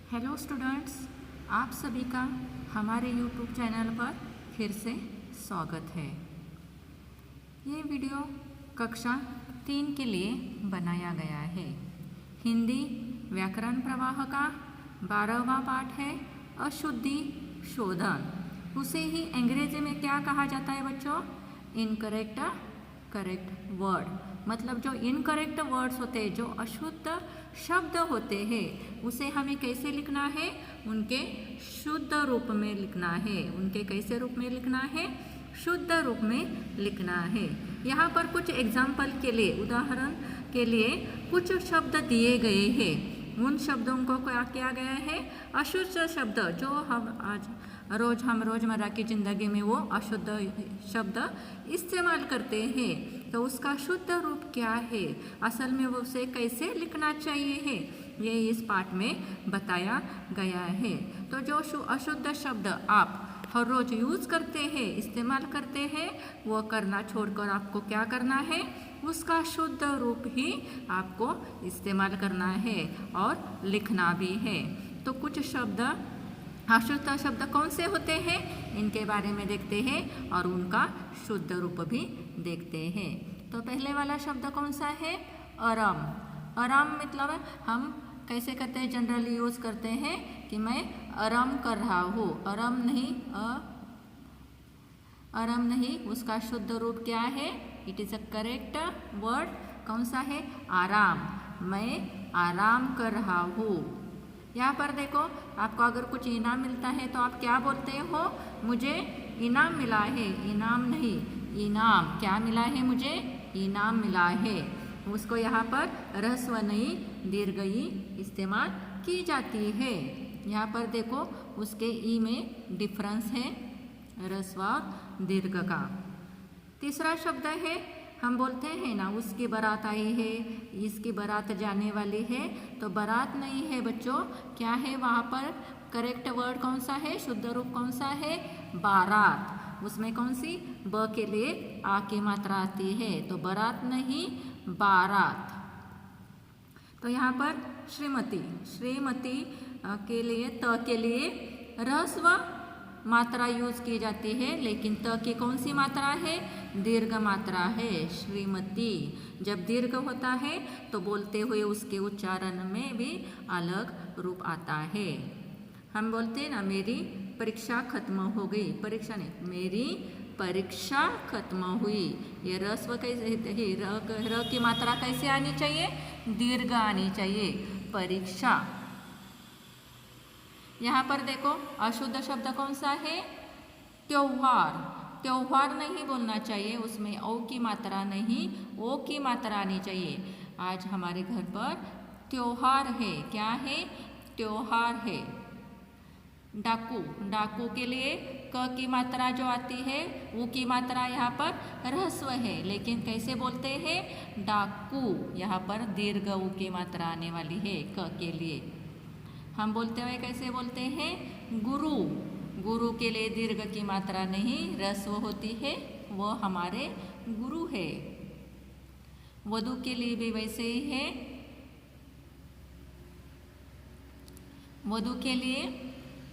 Hello students, आप सभी का हमारे यूट्यूब चैनल पर फिर से स्वागत है। ये वीडियो कक्षा 3 के लिए बनाया गया है। हिंदी व्याकरण प्रवाह का 12वां पाठ है अशुद्धि शोधन। उसे ही अंग्रेजी में क्या कहा जाता है बच्चों? Incorrect correct word. मतलब जो इनकरेक्ट वर्ड्स होते हैं, जो अशुद्ध शब्द होते हैं, उसे हमें कैसे लिखना है? उनके शुद्ध रूप में लिखना है। उनके कैसे रूप में लिखना है? शुद्ध रूप में लिखना है। यहाँ पर कुछ एग्जाम्पल के लिए, उदाहरण के लिए कुछ शब्द दिए गए हैं। उन शब्दों को क्या किया गया है? अशुद्ध शब्द जो हम रोजमर्रा की ज़िंदगी में वो अशुद्ध शब्द इस्तेमाल करते हैं, तो उसका शुद्ध रूप क्या है, असल में वो उसे कैसे लिखना चाहिए है, ये इस पाठ में बताया गया है। तो जो अशुद्ध शब्द आप हर रोज यूज़ करते हैं, इस्तेमाल करते हैं, वो करना छोड़कर आपको क्या करना है? उसका शुद्ध रूप ही आपको इस्तेमाल करना है और लिखना भी है। तो कुछ शब्द अशुद्ध शब्द कौन से होते हैं, इनके बारे में देखते हैं और उनका शुद्ध रूप भी देखते हैं। तो पहले वाला शब्द कौन सा है? अरम। अरम मतलब हम कैसे करते हैं? जनरली यूज़ करते हैं कि मैं आराम कर रहा हूँ। आराम नहीं, आराम नहीं, उसका शुद्ध रूप क्या है? It is a correct word. कौन सा है? आराम। मैं आराम कर रहा हूँ। यहाँ पर देखो, आपको अगर कुछ इनाम मिलता है तो आप क्या बोलते हो? मुझे इनाम मिला है। इनाम नहीं, इनाम। क्या मिला है? मुझे इनाम मिला है। उसको यहाँ पर ह्रस्व नहीं, दीर्घ ई इस्तेमाल की जाती है। यहाँ पर देखो, उसके ई में डिफरेंस है ह्रस्व और दीर्घ का। तीसरा शब्द है, हम बोलते हैं ना, उसकी बारात आई है, इसकी बारात जाने वाली है। तो बारात नहीं है बच्चों, क्या है वहाँ पर? करेक्ट वर्ड कौन सा है? शुद्ध रूप कौन सा है? बारात। उसमें कौन सी? ब के लिए आ की मात्रा आती है, तो बारात नहीं, बारात। तो यहाँ पर श्रीमती, श्रीमती के लिए, त के लिए ह्रस्व मात्रा यूज की जाती है, लेकिन त की कौन सी मात्रा है? दीर्घ मात्रा है, श्रीमती। जब दीर्घ होता है तो बोलते हुए उसके उच्चारण में भी अलग रूप आता है। हम बोलते हैं ना, मेरी परीक्षा खत्म हो गई। परीक्षा नहीं, मेरी परीक्षा खत्म हुई। ये ह्रस्व कैसे है? र की मात्रा कैसे आनी चाहिए? दीर्घ आनी चाहिए। परीक्षा। यहाँ पर देखो, अशुद्ध शब्द कौन सा है? त्योहार। त्योहार नहीं बोलना चाहिए, उसमें ओ की मात्रा नहीं, ओ की मात्रा आनी चाहिए। आज हमारे घर पर त्योहार है। क्या है? त्योहार है। डाकू, डाकू के लिए क की मात्रा जो आती है, ऊ की मात्रा यहाँ पर ह्रस्व है, लेकिन कैसे बोलते हैं? डाकू। यहाँ पर दीर्घ ऊ की मात्रा आने वाली है क के लिए। हम बोलते हुए कैसे बोलते हैं? गुरु। गुरु के लिए दीर्घ की मात्रा नहीं, ह्रस्व होती है, वो हमारे गुरु है। वधु के लिए भी वैसे ही है। वधु के लिए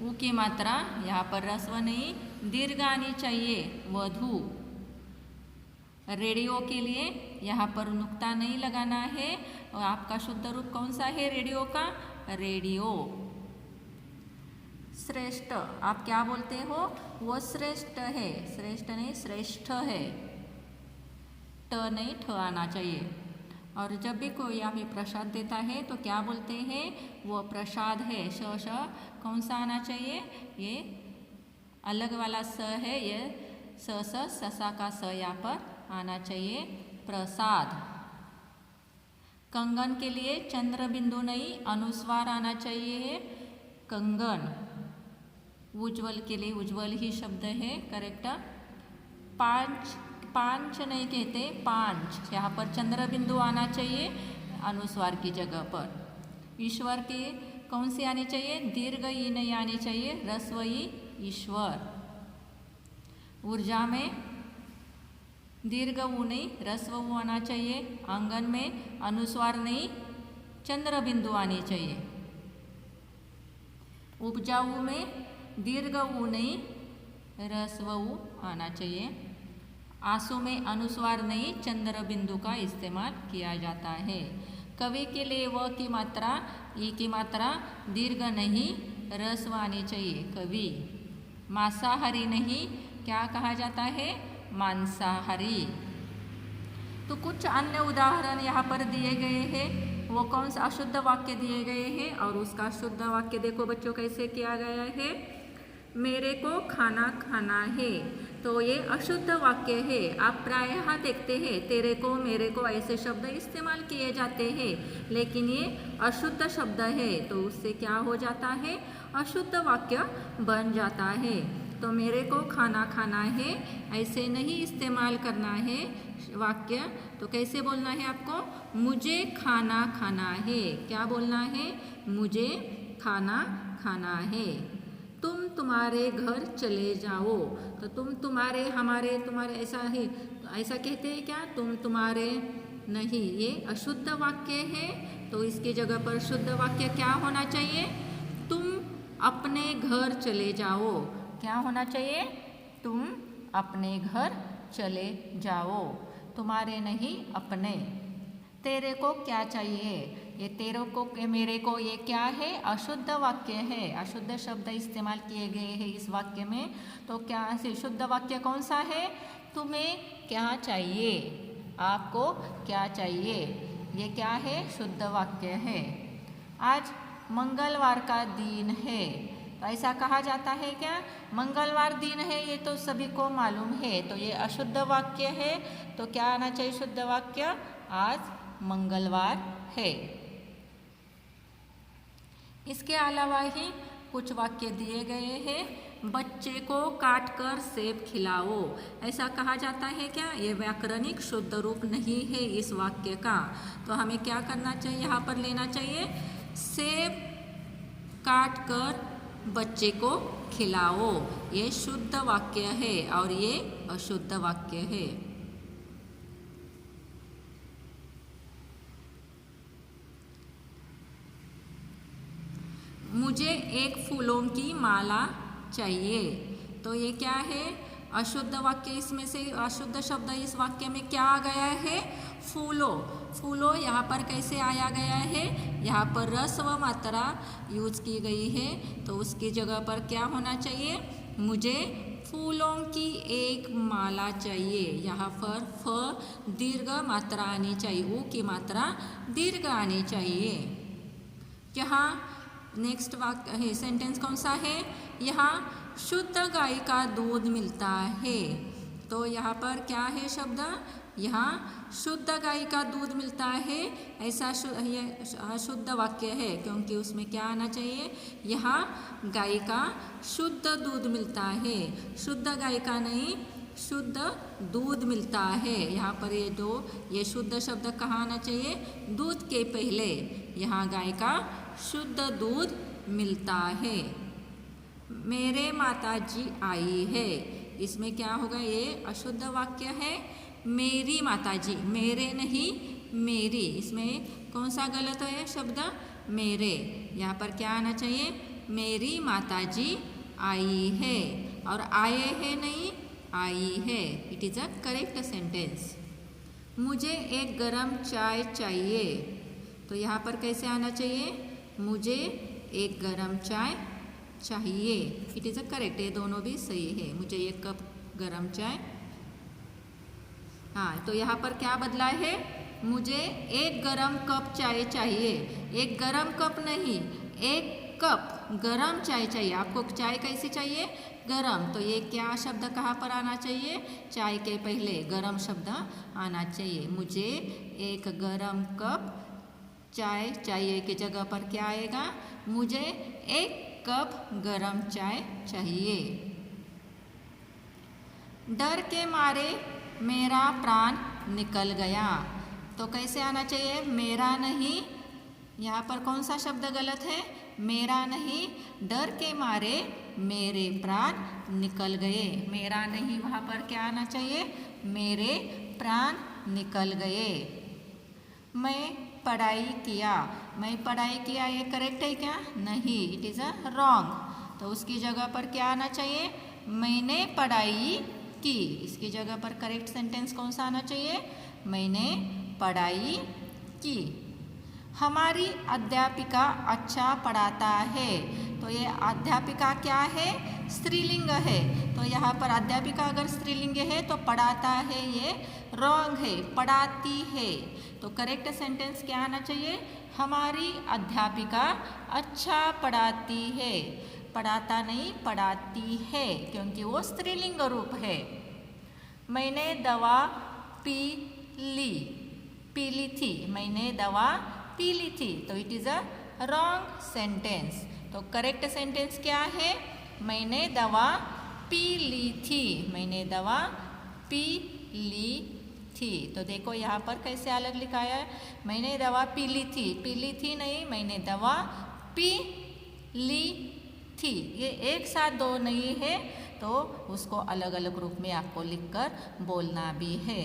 ऊ की मात्रा यहाँ पर ह्रस्व नहीं, दीर्घ आनी चाहिए, वधु। रेडियो के लिए यहाँ पर नुक्ता नहीं लगाना है। और आपका शुद्ध रूप कौन सा है रेडियो का? रेडियो। श्रेष्ठ, आप क्या बोलते हो? वो श्रेष्ठ है, श्रेष्ठ नहीं, श्रेष्ठ है। ट नहीं, ठ आना चाहिए। और जब भी कोई हमें प्रसाद देता है तो क्या बोलते हैं? वो प्रसाद है। श कौन सा आना चाहिए? ये अलग वाला स है, ये ससा का स यहाँ पर आना चाहिए। प्रसाद। कंगन के लिए चंद्र बिंदु नहीं, अनुस्वार आना चाहिए, कंगन। उज्ज्वल के लिए उज्ज्वल ही शब्द है, करेक्ट। पांच, पांच नहीं कहते, पांच। यहाँ पर चंद्र बिंदु आना चाहिए अनुस्वार की जगह पर। ईश्वर के कौन सी आनी चाहिए? दीर्घ ई नहीं आनी चाहिए, ह्रस्व ई, ईश्वर। ऊर्जा में दीर्घ ऊ नहीं, ह्रस्व ऊ आना चाहिए। आंगन में अनुस्वार नहीं, चंद्र बिंदु आनी चाहिए। उपजाऊ में दीर्घ ऊ नहीं ह्रस्व ऊ आना चाहिए। आंसू में अनुस्वार नहीं चंद्र बिंदु का इस्तेमाल किया जाता है। कवि के लिए व की मात्रा ई की मात्रा दीर्घ नहीं ह्रस्व आनी चाहिए। कवि मांसाहारी नहीं क्या कहा जाता है, मांसाहारी। तो कुछ अन्य उदाहरण यहाँ पर दिए गए हैं। वो कौन सा अशुद्ध वाक्य दिए गए हैं और उसका शुद्ध वाक्य देखो बच्चों कैसे किया गया है। मेरे को खाना खाना है, तो ये अशुद्ध वाक्य है। आप प्रायः देखते हैं तेरे को मेरे को ऐसे शब्द इस्तेमाल किए जाते हैं, लेकिन ये अशुद्ध शब्द है तो उससे क्या हो जाता है, अशुद्ध वाक्य बन जाता है। तो मेरे को खाना खाना है ऐसे नहीं इस्तेमाल करना है वाक्य। तो कैसे बोलना है आपको, मुझे खाना खाना है। क्या बोलना है, मुझे खाना खाना है। तुम तुम्हारे घर चले जाओ, तो तुम तुम्हारे हमारे तुम्हारे ऐसा है, ऐसा कहते हैं क्या, तुम तुम्हारे नहीं, ये अशुद्ध वाक्य है। तो इसकी जगह पर शुद्ध वाक्य क्या होना चाहिए, तुम अपने घर चले जाओ। क्या होना चाहिए, तुम अपने घर चले जाओ। तुम्हारे नहीं अपने। तेरे को क्या चाहिए, ये तेरे को मेरे को ये क्या है, अशुद्ध वाक्य है। अशुद्ध शब्द इस्तेमाल किए गए हैं इस वाक्य में। तो क्या से शुद्ध वाक्य कौन सा है, तुम्हें क्या चाहिए, आपको क्या चाहिए, ये क्या है, शुद्ध वाक्य है। आज मंगलवार का दिन है, तो ऐसा कहा जाता है क्या, मंगलवार दिन है, ये तो सभी को मालूम है। तो ये अशुद्ध वाक्य है। तो क्या आना चाहिए शुद्ध वाक्य, आज मंगलवार है। इसके अलावा ही कुछ वाक्य दिए गए हैं। बच्चे को काटकर सेब खिलाओ, ऐसा कहा जाता है क्या, ये व्याकरणिक शुद्ध रूप नहीं है इस वाक्य का। तो हमें क्या करना चाहिए, यहाँ पर लेना चाहिए सेब काटकर बच्चे को खिलाओ, ये शुद्ध वाक्य है और ये अशुद्ध वाक्य है। मुझे एक फूलों की माला चाहिए, तो ये क्या है, अशुद्ध वाक्य। इसमें से अशुद्ध शब्द इस वाक्य में क्या आ गया है, फूलों। फूलों यहाँ पर कैसे आया गया है, यहाँ पर ह्रस्व मात्रा यूज की गई है। तो उसकी जगह पर क्या होना चाहिए, मुझे फूलों की एक माला चाहिए। यहाँ पर फ दीर्घ मात्रा आनी चाहिए, ऊ की मात्रा दीर्घ आनी चाहिए। यहाँ नेक्स्ट वाक्य है, सेंटेंस कौन सा है, यहाँ शुद्ध गाय का दूध मिलता है। तो यहाँ पर क्या है शब्द, यहाँ शुद्ध गाय का दूध मिलता है, ऐसा शुद्ध वाक्य है, क्योंकि उसमें क्या आना चाहिए, यहाँ गाय का शुद्ध दूध मिलता है, शुद्ध गाय का नहीं, शुद्ध दूध मिलता है। यहाँ पर ये शुद्ध शब्द कहाँ आना चाहिए, दूध के पहले, यहाँ गाय का शुद्ध दूध मिलता है। मेरे माताजी आई है, इसमें क्या होगा, ये अशुद्ध वाक्य है। मेरी माताजी, मेरे नहीं मेरी, इसमें कौन सा गलत है शब्द, मेरे। यहाँ पर क्या आना चाहिए, मेरी माताजी आई है, और आए है नहीं आई है। It is a correct sentence. मुझे एक गरम चाय चाहिए, तो यहाँ पर कैसे आना चाहिए, मुझे एक गरम चाय चाहिए। इट इज़ अ करेक्ट, ये दोनों भी सही है, मुझे एक कप गरम चाय। हाँ, तो यहाँ पर क्या बदला है, मुझे एक गरम कप चाय चाहिए, एक गरम कप नहीं, एक कप गरम चाय चाहिए। आपको चाय कैसी चाहिए, गरम। तो ये क्या शब्द कहाँ पर आना चाहिए, चाय के पहले गरम शब्द आना चाहिए। मुझे एक गरम कप चाय चाहिए की जगह पर क्या आएगा, मुझे एक कप गरम चाय चाहिए। डर के मारे मेरा प्राण निकल गया, तो कैसे आना चाहिए, मेरा नहीं, यहाँ पर कौन सा शब्द गलत है, मेरा नहीं, डर के मारे मेरे प्राण निकल गए। मेरा नहीं, वहाँ पर क्या आना चाहिए, मेरे प्राण निकल गए। मैं पढ़ाई किया, मैं पढ़ाई किया ये करेक्ट है क्या? नहीं, इट इज़ अ रॉन्ग। तो उसकी जगह पर क्या आना चाहिए? मैंने पढ़ाई की। इसकी जगह पर करेक्ट सेंटेंस कौन सा आना चाहिए? मैंने पढ़ाई की। हमारी अध्यापिका अच्छा पढ़ाता है। तो ये अध्यापिका क्या है? स्त्रीलिंग है। तो यहाँ पर अध्यापिका अगर स्त्रीलिंग है तो पढ़ाता है ये रॉन्ग है, पढ़ाती है। तो करेक्ट सेंटेंस क्या आना चाहिए? हमारी अध्यापिका अच्छा पढ़ाती है। पढ़ाता नहीं, पढ़ाती है, क्योंकि वो स्त्रीलिंग रूप है। मैंने दवा पी ली, पी ली थी, मैंने दवा पी ली थी। तो it is a wrong sentence. तो करेक्ट सेंटेंस क्या है? मैंने दवा पी ली थी, मैंने दवा पी ली थी। तो देखो यहाँ पर कैसे अलग लिखा है, मैंने दवा पी ली थी नहीं, मैंने दवा पी ली थी। ये एक साथ दो नहीं है, तो उसको अलग अलग रूप में आपको लिखकर बोलना भी है।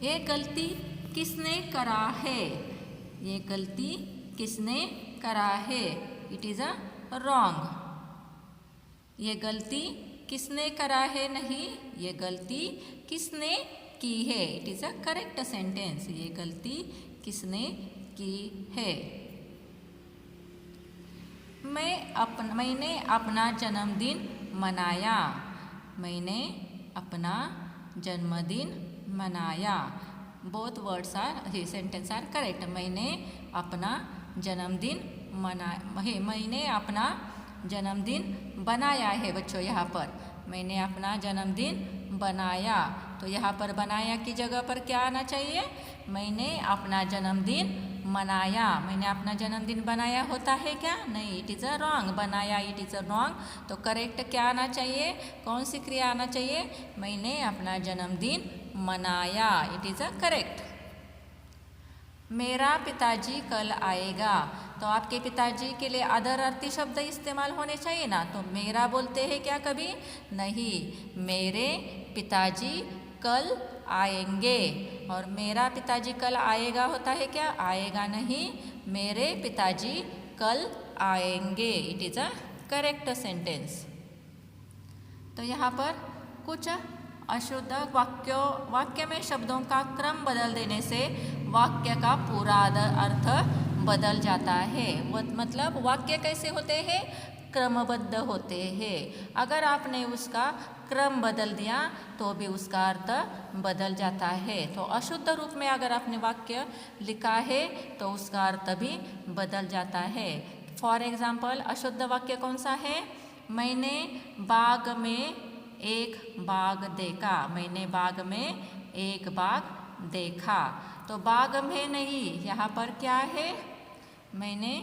ये गलती किसने करा है? ये गलती किसने करा है? It is a wrong. ये गलती किसने करा है नहीं, ये गलती किसने की है। It is a correct sentence. ये गलती किसने की है। मैंने अपना जन्मदिन मनाया, मैंने अपना जन्मदिन मनाया। Both words are sentence are correct. मैंने अपना जन्मदिन मैंने अपना जन्मदिन बनाया है बच्चों। यहाँ पर मैंने अपना जन्मदिन बनाया। तो यहाँ पर बनाया की जगह पर क्या आना चाहिए? मैंने अपना जन्मदिन मनाया। मैंने अपना जन्मदिन बनाया होता है क्या? नहीं, इट इज़ अ रॉन्ग। बनाया इट इज़ अ रॉन्ग। तो करेक्ट क्या आना चाहिए? कौन सी क्रिया आना चाहिए? मैंने अपना जन्मदिन मनाया। It is a correct. मेरा पिताजी कल आएगा। तो आपके पिताजी के लिए अदर अर्थी शब्द इस्तेमाल होने चाहिए ना। तो मेरा बोलते हैं क्या कभी? नहीं, मेरे पिताजी कल आएंगे। और मेरा पिताजी कल आएगा होता है क्या? आएगा नहीं, मेरे पिताजी कल आएंगे। It is a correct sentence. तो यहाँ पर कुछ अशुद्ध वाक्य में शब्दों का क्रम बदल देने से वाक्य का पूरा अर्थ बदल जाता है। मतलब वाक्य कैसे होते हैं? क्रमबद्ध होते हैं। अगर आपने उसका क्रम बदल दिया तो भी उसका अर्थ बदल जाता है। तो अशुद्ध रूप में अगर आपने वाक्य लिखा है तो उसका अर्थ भी बदल जाता है। फॉर एग्जाम्पल, अशुद्ध वाक्य कौन सा है? मैंने बाग में एक बाग देखा। मैंने बाग में एक बाग देखा। तो बाग में नहीं, यहाँ पर क्या है? मैंने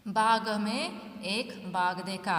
बाग में एक बाग देखा।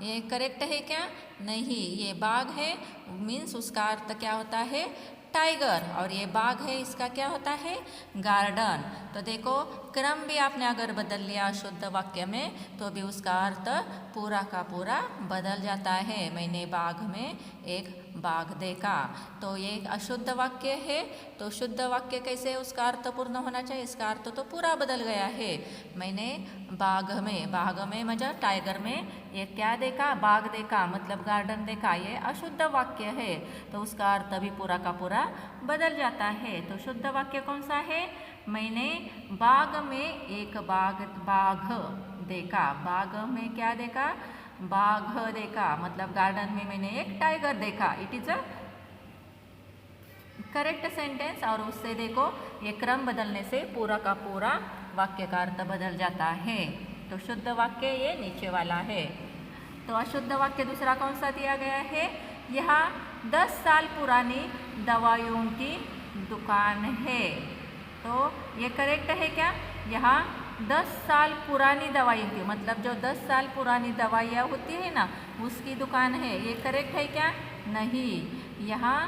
ये करेक्ट है क्या? नहीं, ये बाग है मीन्स उसका अर्थ क्या होता है? टाइगर। और ये बाग है, इसका क्या होता है? गार्डन। तो देखो क्रम भी आपने अगर बदल लिया शुद्ध वाक्य में तो भी उसका अर्थ पूरा का पूरा बदल जाता है। मैंने बाग में एक बाग देखा। तो ये एक अशुद्ध वाक्य है। तो शुद्ध वाक्य कैसे उसका अर्थ पूर्ण होना चाहिए? इसका अर्थ तो पूरा बदल गया है। मैंने बाग में मतलब टाइगर में ये क्या देखा? बाग देखा मतलब गार्डन देखा। ये अशुद्ध वाक्य है तो उसका अर्थ भी पूरा का पूरा बदल जाता है। तो शुद्ध वाक्य कौन सा है? मैंने बाग में एक बाघ देखा। बाग में क्या देखा? बाघ देखा मतलब गार्डन में मैंने एक टाइगर देखा। It is a correct sentence. और उससे देखो ये क्रम बदलने से पूरा का पूरा वाक्य का अर्थ बदल जाता है। तो शुद्ध वाक्य ये नीचे वाला है। तो अशुद्ध वाक्य दूसरा कौन सा दिया गया है? यहाँ 10 साल पुरानी दवाइयों की दुकान है। तो ये करेक्ट है क्या? यहाँ 10 साल पुरानी दवाइयों की मतलब जो 10 साल पुरानी दवाइयाँ होती है ना उसकी दुकान है। ये करेक्ट है क्या? नहीं, यहाँ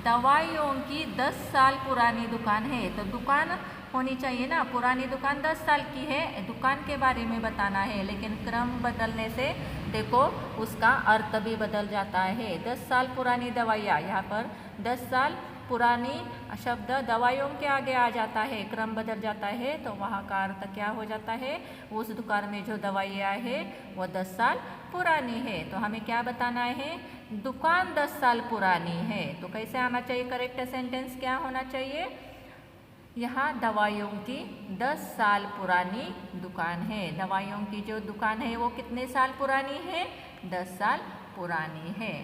दवाइयों की 10 साल पुरानी दुकान है। तो दुकान होनी चाहिए ना, पुरानी दुकान 10 साल की है, दुकान के बारे में बताना है। लेकिन क्रम बदलने से देखो उसका अर्थ भी बदल जाता है। 10 साल पुरानी दवाइयाँ, यहाँ पर 10 साल पुरानी शब्द दवाइयों के आगे आ जाता है, क्रम बदल जाता है, तो वहाँ का अर्थ क्या हो जाता है, उस दुकान में जो दवाइयाँ है वो 10 साल पुरानी है। तो हमें क्या बताना है, दुकान 10 साल पुरानी है। तो कैसे आना चाहिए, करेक्ट सेंटेंस क्या होना चाहिए, यहाँ दवाइयों की 10 साल पुरानी दुकान है। दवाइयों की जो दुकान है वो कितने साल पुरानी है, 10 साल पुरानी है।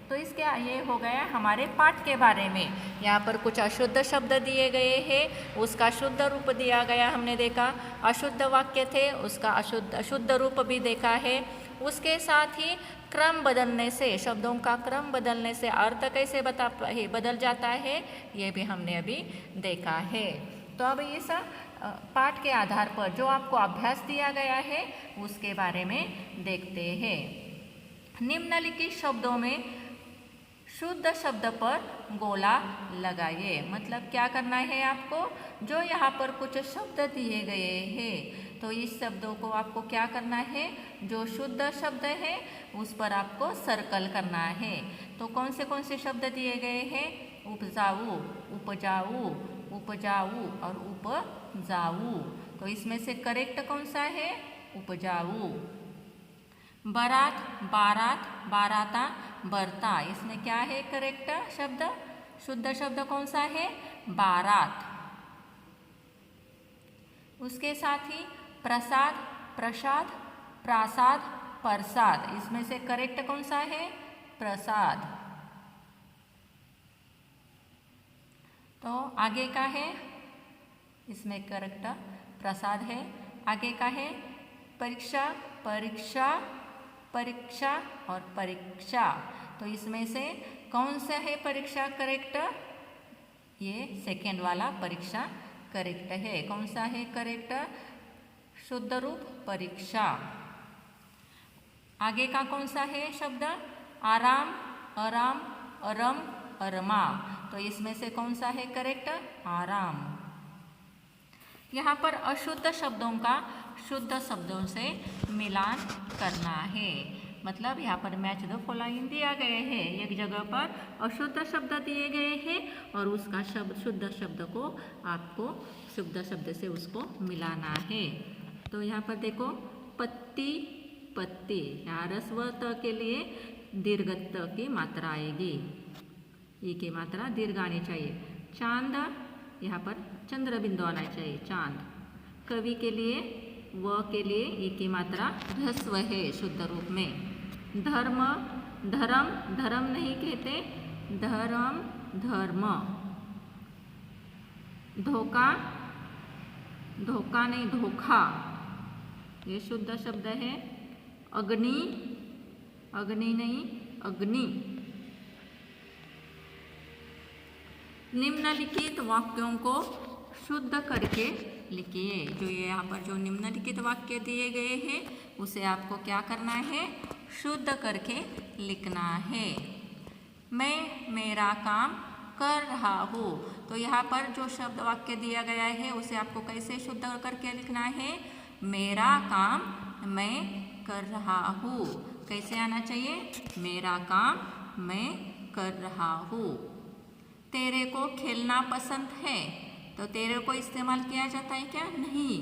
तो इसके ये हो गया हमारे पाठ के बारे में। यहाँ पर कुछ अशुद्ध शब्द दिए गए हैं, उसका शुद्ध रूप दिया गया, हमने देखा। अशुद्ध वाक्य थे, उसका अशुद्ध रूप भी देखा है। उसके साथ ही क्रम बदलने से, शब्दों का क्रम बदलने से अर्थ कैसे बदल जाता है, ये भी हमने अभी देखा है। तो अब इस पाठ के आधार पर जो आपको अभ्यास दिया गया है उसके बारे में देखते हैं। निम्नलिखित शब्दों में शुद्ध शब्द पर गोला लगाइए। मतलब क्या करना है आपको, जो यहाँ पर कुछ शब्द दिए गए हैं तो इस शब्दों को आपको क्या करना है, जो शुद्ध शब्द है उस पर आपको सर्कल करना है। तो कौन से शब्द दिए गए हैं, उपजाऊ, उपजाऊ, उपजाऊ और उपजाऊ। तो इसमें से करेक्ट कौन सा है, उपजाऊ। बारात, बारात, बाराता, बरता, इसमें क्या है करेक्ट शब्द, शुद्ध शब्द कौन सा है, बारात। उसके साथ ही प्रसाद, प्रसाद, प्रासाद, प्रसाद, इसमें से करेक्ट कौन सा है, प्रसाद। तो आगे का है, इसमें करेक्ट प्रसाद है। आगे का है परीक्षा, परीक्षा, परीक्षा और परीक्षा। तो इसमें से कौन सा है परीक्षा करेक्ट, ये सेकेंड वाला परीक्षा करेक्ट है। कौन सा है करेक्ट, शुद्ध रूप परीक्षा। आगे का कौन सा है शब्द, आराम, आराम, अरम, अरमा। तो इसमें से कौन सा है करेक्ट, आराम। यहाँ पर अशुद्ध शब्दों का शुद्ध शब्दों से मिलान करना है। मतलब यहाँ पर मैच द फॉलोइंग दिया गए हैं, एक जगह पर अशुद्ध शब्द दिए गए हैं और उसका शुद्ध शब्द को आपको शुद्ध शब्द से उसको मिलाना है। तो यहाँ पर देखो, पत्ती, पत्ती, यहाँ ह्रस्व त के लिए दीर्घ त की मात्रा आएगी, ई की मात्रा दीर्घ आनी चाहिए। चांद, यहाँ पर चंद्र बिंदु आना चाहिए, चांद। कवि के लिए व के लिए ई की मात्रा ह्रस्व है शुद्ध रूप में। धर्म, धर्म, धर्म नहीं कहते, धर्म, धर्म। धोखा, धोखा नहीं, धोखा, ये शुद्ध शब्द है। अग्नि, अग्नि नहीं, अग्नि। निम्नलिखित वाक्यों को शुद्ध करके लिखिए। जो ये यहाँ पर जो निम्नलिखित वाक्य दिए गए हैं उसे आपको क्या करना है, शुद्ध करके लिखना है। मैं मेरा काम कर रहा हूँ। तो यहाँ पर जो शब्द वाक्य दिया गया है उसे आपको कैसे शुद्ध करके लिखना है, मेरा काम मैं कर रहा हूँ। कैसे आना चाहिए, मेरा काम मैं कर रहा हूँ। तेरे को खेलना पसंद है, तो तेरे को इस्तेमाल किया जाता है क्या, नहीं।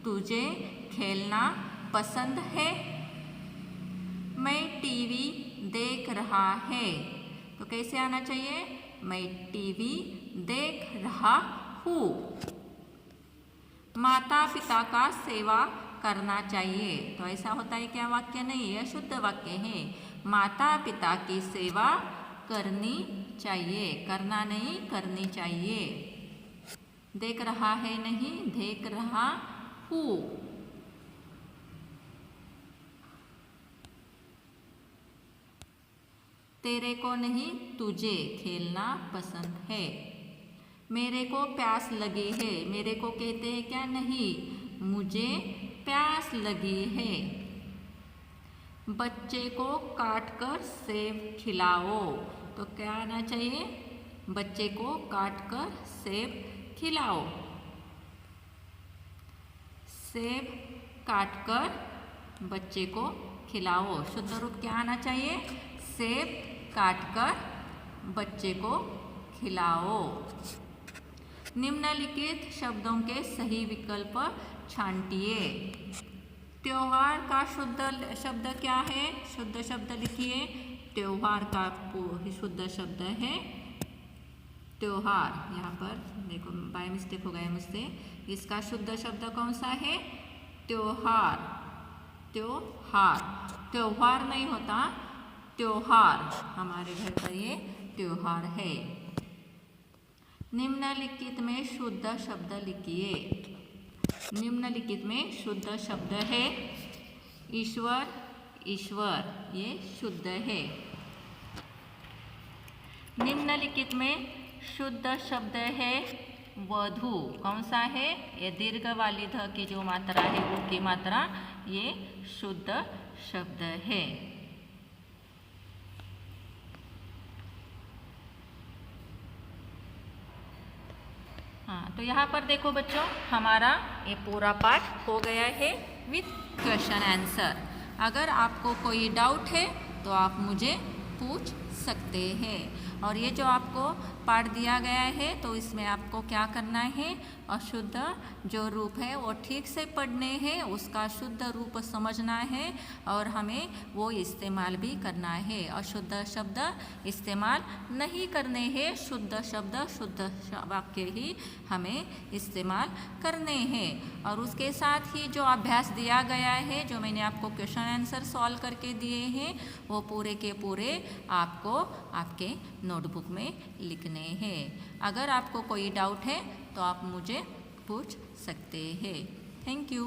तुझे खेलना पसंद है। मैं टीवी देख रहा है, तो कैसे आना चाहिए, मैं टीवी देख रहा हूँ। माता पिता का सेवा करना चाहिए, तो ऐसा होता है क्या वाक्य, नहीं, यह शुद्ध वाक्य है। माता पिता की सेवा करनी चाहिए, करना नहीं, करनी चाहिए। देख रहा है नहीं, देख रहा हूँ। तेरे को नहीं, तुझे खेलना पसंद है। मेरे को प्यास लगी है, मेरे को कहते हैं क्या, नहीं, मुझे प्यास लगी है। बच्चे को काट कर सेब खिलाओ, तो क्या आना चाहिए, बच्चे को काट कर सेब खिलाओ। सेब काट कर बच्चे को खिलाओ, शुद्ध रूप क्या आना चाहिए, सेब काट कर बच्चे को खिलाओ। निम्नलिखित शब्दों के सही विकल्प छांटिए। त्योहार का शुद्ध शब्द क्या है? शुद्ध शब्द लिखिए। त्योहार का शुद्ध शब्द है त्योहार। यहाँ पर देखो बाय मिस्टेक हो गया मुझसे। इसका शुद्ध शब्द कौन सा है? त्योहार। त्योहार, त्योहार नहीं होता, त्योहार। हमारे घर पर ये त्योहार है। निम्नलिखित में शुद्ध शब्द लिखिए। निम्नलिखित में शुद्ध शब्द है ईश्वर, ईश्वर, ये शुद्ध है। निम्नलिखित में शुद्ध शब्द है वधू। कौन सा है? ये दीर्घ वाली ध की जो मात्रा है वो की मात्रा, ये शुद्ध शब्द है। हाँ, तो यहाँ पर देखो बच्चों, हमारा ये पूरा पाठ हो गया है विथ क्वेश्चन आंसर। अगर आपको कोई डाउट है तो आप मुझे पूछ सकते हैं। और ये जो आपको पाठ दिया गया है तो इसमें आपको क्या करना है? अशुद्ध जो रूप है वो ठीक से पढ़ने हैं, उसका शुद्ध रूप समझना है और हमें वो इस्तेमाल भी करना है। अशुद्ध शब्द इस्तेमाल नहीं करने हैं, शुद्ध शब्द, शुद्ध वाक्य ही हमें इस्तेमाल करने हैं। और उसके साथ ही जो अभ्यास दिया गया है, जो मैंने आपको क्वेश्चन आंसर सॉल्व करके दिए हैं, वो पूरे के पूरे आपको आपके नोटबुक में लिखने हैं। अगर आपको कोई डाउट है तो आप मुझे पूछ सकते हैं। Thank you.